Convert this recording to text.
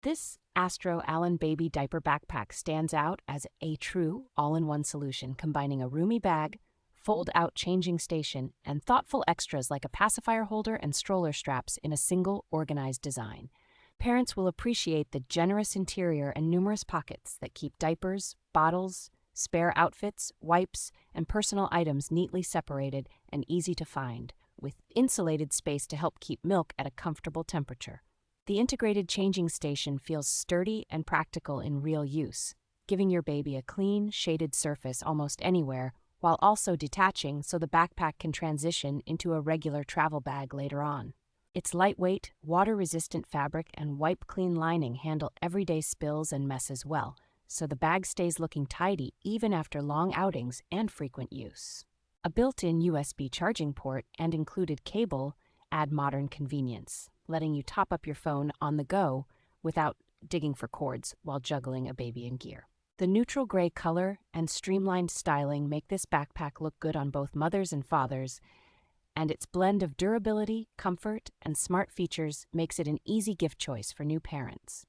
This Astro Allen Baby Diaper Backpack stands out as a true all-in-one solution, combining a roomy bag, fold-out changing station, and thoughtful extras like a pacifier holder and stroller straps in a single, organized design. Parents will appreciate the generous interior and numerous pockets that keep diapers, bottles, spare outfits, wipes, and personal items neatly separated and easy to find, with insulated space to help keep milk at a comfortable temperature. The integrated changing station feels sturdy and practical in real use, giving your baby a clean, shaded surface almost anywhere, while also detaching so the backpack can transition into a regular travel bag later on. Its lightweight, water-resistant fabric and wipe-clean lining handle everyday spills and messes well, so the bag stays looking tidy even after long outings and frequent use. A built-in USB charging port and included cable add modern convenience, letting you top up your phone on the go without digging for cords while juggling a baby in gear. The neutral gray color and streamlined styling make this backpack look good on both mothers and fathers, and its blend of durability, comfort, and smart features makes it an easy gift choice for new parents.